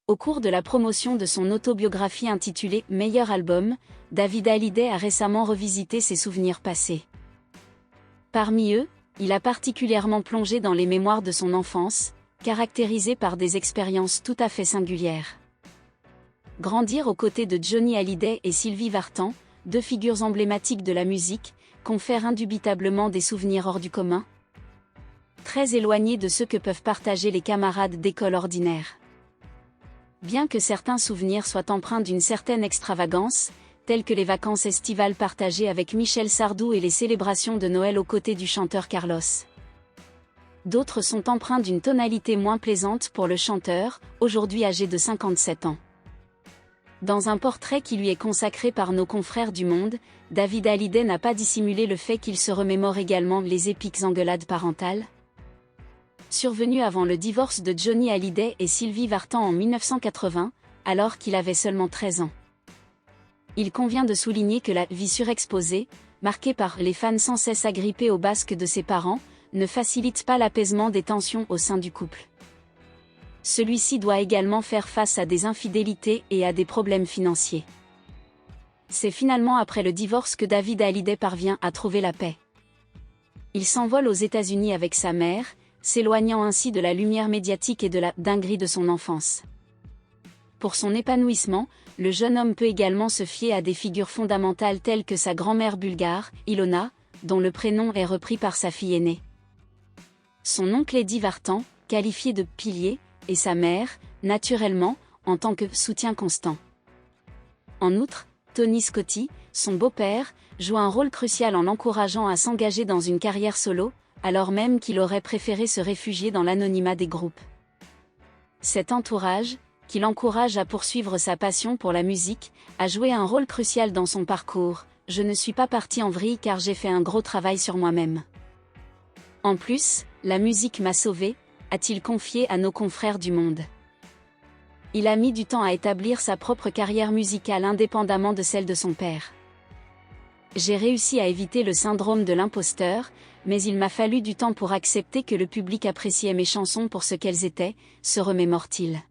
Au cours de la promotion de son autobiographie intitulée « Meilleur album », David Hallyday a récemment revisité ses souvenirs passés. Parmi eux, il a particulièrement plongé dans les mémoires de son enfance, caractérisées par des expériences tout à fait singulières. Grandir aux côtés de Johnny Hallyday et Sylvie Vartan, deux figures emblématiques de la musique, confère indubitablement des souvenirs hors du commun, très éloignés de ceux que peuvent partager les camarades d'école ordinaire. Bien que certains souvenirs soient empreints d'une certaine extravagance, tels que les vacances estivales partagées avec Michel Sardou et les célébrations de Noël aux côtés du chanteur Carlos, d'autres sont empreints d'une tonalité moins plaisante pour le chanteur, aujourd'hui âgé de 57 ans. Dans un portrait qui lui est consacré par nos confrères du Monde, David Hallyday n'a pas dissimulé le fait qu'il se remémore également les épiques engueulades parentales, survenues avant le divorce de Johnny Hallyday et Sylvie Vartan en 1980, alors qu'il avait seulement 13 ans. Il convient de souligner que la vie surexposée, marquée par les fans sans cesse agrippés au basque de ses parents, ne facilite pas l'apaisement des tensions au sein du couple. Celui-ci doit également faire face à des infidélités et à des problèmes financiers. C'est finalement après le divorce que David Hallyday parvient à trouver la paix. Il s'envole aux États-Unis avec sa mère, s'éloignant ainsi de la lumière médiatique et de la dinguerie de son enfance. Pour son épanouissement, le jeune homme peut également se fier à des figures fondamentales telles que sa grand-mère bulgare, Ilona, dont le prénom est repris par sa fille aînée, son oncle Eddie Vartan, qualifié de pilier, et sa mère, naturellement, en tant que soutien constant. En outre, Tony Scotti, son beau-père, joue un rôle crucial en l'encourageant à s'engager dans une carrière solo, alors même qu'il aurait préféré se réfugier dans l'anonymat des groupes. Cet entourage, qui l'encourage à poursuivre sa passion pour la musique, a joué un rôle crucial dans son parcours. « Je ne suis pas parti en vrille car j'ai fait un gros travail sur moi-même. En plus, la musique m'a sauvé », a-t-il confié à nos confrères du Monde. Il a mis du temps à établir sa propre carrière musicale indépendamment de celle de son père. « J'ai réussi à éviter le syndrome de l'imposteur, mais il m'a fallu du temps pour accepter que le public appréciait mes chansons pour ce qu'elles étaient », se remémore-t-il.